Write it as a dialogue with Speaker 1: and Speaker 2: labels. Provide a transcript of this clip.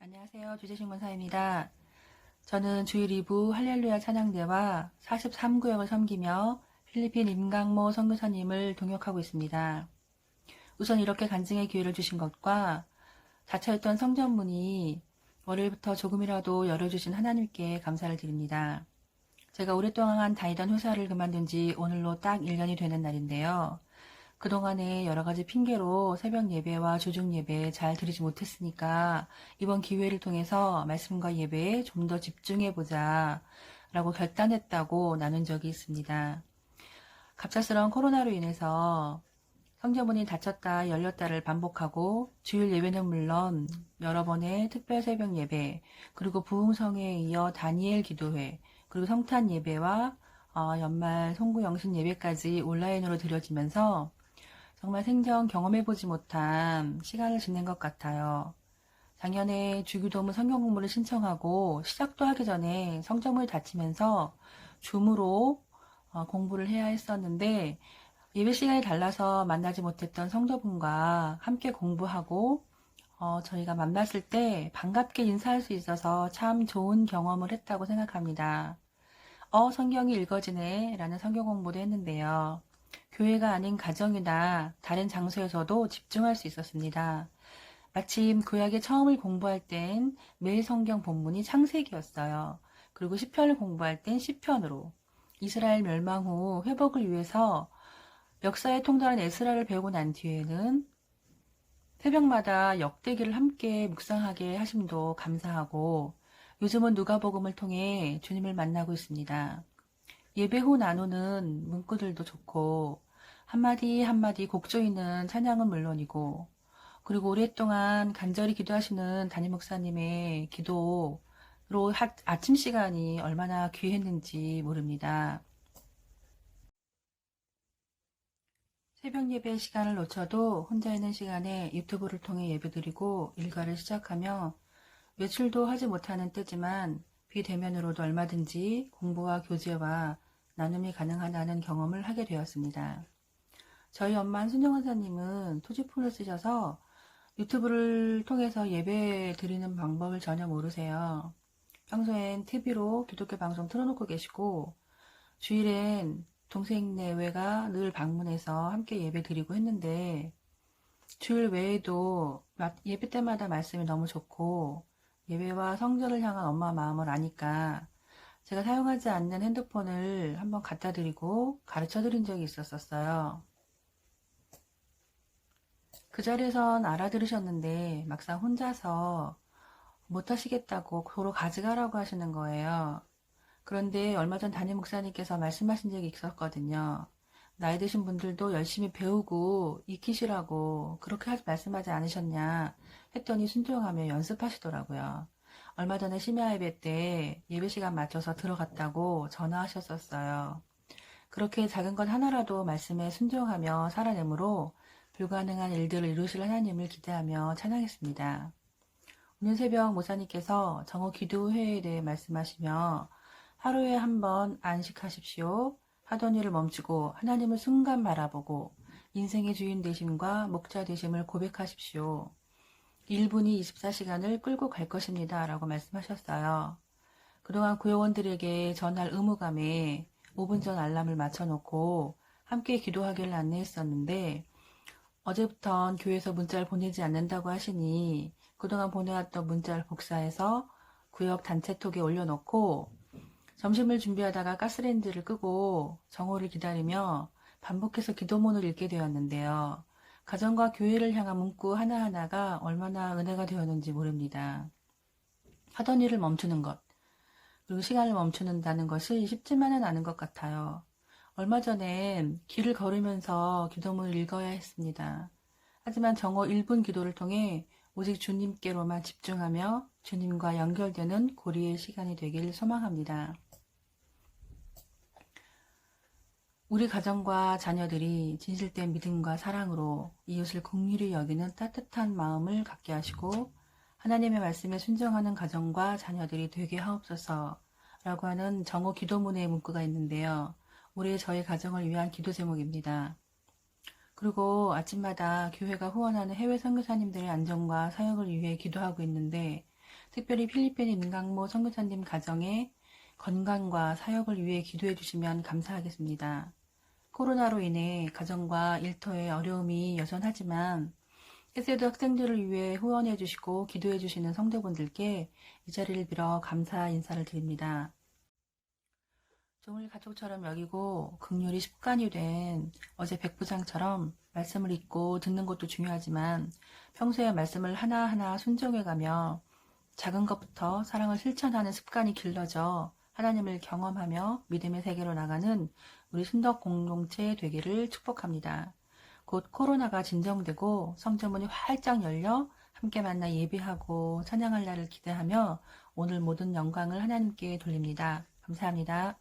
Speaker 1: 안녕하세요. 주재신 권사입니다. 저는 주일 2부 할렐루야 찬양대와 43구역을 섬기며 필리핀 임강모 선교사님을 동역하고 있습니다. 우선 이렇게 간증의 기회를 주신 것과 닫혀있던 성전문이 월요일부터 조금이라도 열어주신 하나님께 감사를 드립니다. 제가 오랫동안 다니던 회사를 그만둔 지 오늘로 딱 1년이 되는 날인데요. 그동안에 여러 가지 핑계로 새벽 예배와 조중 예배 잘 드리지 못했으니까 이번 기회를 통해서 말씀과 예배에 좀 더 집중해보자 라고 결단했다고 나눈 적이 있습니다. 갑작스러운 코로나로 인해서 성전문이 닫혔다 열렸다를 반복하고 주일 예배는 물론 여러 번의 특별 새벽 예배 그리고 부흥성회에 이어 다니엘 기도회 그리고 성탄 예배와 연말 송구 영신 예배까지 온라인으로 드려지면서 정말 생전 경험해보지 못한 시간을 지낸 것 같아요. 작년에 주기도문 성경 공부를 신청하고 시작도 하기 전에 성전문이 닫히면서 줌으로 공부를 해야 했었는데 예배 시간이 달라서 만나지 못했던 성도분과 함께 공부하고 저희가 만났을 때 반갑게 인사할 수 있어서 참 좋은 경험을 했다고 생각합니다. 성경이 읽어지네 라는 성경 공부도 했는데요. 교회가 아닌 가정이나 다른 장소에서도 집중할 수 있었습니다. 마침 구약의 처음을 공부할 땐 매일 성경 본문이 창세기였어요. 그리고 시편을 공부할 땐 시편으로 이스라엘 멸망 후 회복을 위해서 역사의 통달한 에스라를 배우고 난 뒤에는 새벽마다 역대기를 함께 묵상하게 하심도 감사하고 요즘은 누가복음을 통해 주님을 만나고 있습니다. 예배 후 나누는 문구들도 좋고 한마디 한마디 곡조 있는 찬양은 물론이고 그리고 오랫동안 간절히 기도하시는 담임 목사님의 기도로 아침 시간이 얼마나 귀했는지 모릅니다. 새벽 예배 시간을 놓쳐도 혼자 있는 시간에 유튜브를 통해 예배드리고 일과를 시작하며 외출도 하지 못하는 때지만 비대면으로도 얼마든지 공부와 교제와 나눔이 가능하다는 경험을 하게 되었습니다. 저희 엄마 순정원사님은 투지폰을 쓰셔서 유튜브를 통해서 예배 드리는 방법을 전혀 모르세요. 평소엔 TV로 기독교 방송 틀어놓고 계시고 주일엔 동생 내외가 늘 방문해서 함께 예배 드리고 했는데 주일 외에도 예배 때마다 말씀이 너무 좋고 예배와 성전을 향한 엄마 마음을 아니까 제가 사용하지 않는 핸드폰을 한번 갖다 드리고 가르쳐 드린 적이 있었어요. 그 자리에선 알아들으셨는데 막상 혼자서 못하시겠다고 도로 가져가라고 하시는 거예요. 그런데 얼마 전 담임 목사님께서 말씀하신 적이 있었거든요. 나이 드신 분들도 열심히 배우고 익히시라고 그렇게 말씀하지 않으셨냐 했더니 순종하며 연습하시더라고요. 얼마 전에 심야 예배 때 예배 시간 맞춰서 들어갔다고 전화하셨었어요. 그렇게 작은 것 하나라도 말씀에 순종하며 살아내므로 불가능한 일들을 이루실 하나님을 기대하며 찬양했습니다. 오늘 새벽 목사님께서 정오 기도회에 대해 말씀하시며 하루에 한 번 안식하십시오. 하던 일을 멈추고 하나님을 순간 바라보고 인생의 주인 되심과 목자 되심을 고백하십시오. 1분이 24시간을 끌고 갈 것입니다. 라고 말씀하셨어요. 그동안 구역원들에게 전할 의무감에 5분 전 알람을 맞춰놓고 함께 기도하기를 안내했었는데 어제부턴 교회에서 문자를 보내지 않는다고 하시니 그동안 보내왔던 문자를 복사해서 구역 단체톡에 올려놓고 점심을 준비하다가 가스레인지를 끄고 정오를 기다리며 반복해서 기도문을 읽게 되었는데요. 가정과 교회를 향한 문구 하나하나가 얼마나 은혜가 되었는지 모릅니다. 하던 일을 멈추는 것, 그리고 시간을 멈추는다는 것이 쉽지만은 않은 것 같아요. 얼마 전엔 길을 걸으면서 기도문을 읽어야 했습니다. 하지만 정오 1분 기도를 통해 오직 주님께로만 집중하며 주님과 연결되는 고리의 시간이 되길 소망합니다. 우리 가정과 자녀들이 진실된 믿음과 사랑으로 이웃을 긍휼히 여기는 따뜻한 마음을 갖게 하시고 하나님의 말씀에 순종하는 가정과 자녀들이 되게 하옵소서 라고 하는 정오 기도문의 문구가 있는데요. 올해 저희 가정을 위한 기도 제목입니다. 그리고 아침마다 교회가 후원하는 해외 선교사님들의 안전과 사역을 위해 기도하고 있는데 특별히 필리핀 임강모 선교사님 가정의 건강과 사역을 위해 기도해 주시면 감사하겠습니다. 코로나로 인해 가정과 일터에 어려움이 여전하지만 에세드 학생들을 위해 후원해 주시고 기도해 주시는 성도분들께 이 자리를 빌어 감사 인사를 드립니다. 종을 가족처럼 여기고 긍휼이 습관이 된 어제 백부장처럼 말씀을 읽고 듣는 것도 중요하지만 평소에 말씀을 하나하나 순종해가며 작은 것부터 사랑을 실천하는 습관이 길러져 하나님을 경험하며 믿음의 세계로 나가는 우리 순덕 공동체 되기를 축복합니다. 곧 코로나가 진정되고 성전문이 활짝 열려 함께 만나 예배하고 찬양할 날을 기대하며 오늘 모든 영광을 하나님께 돌립니다. 감사합니다.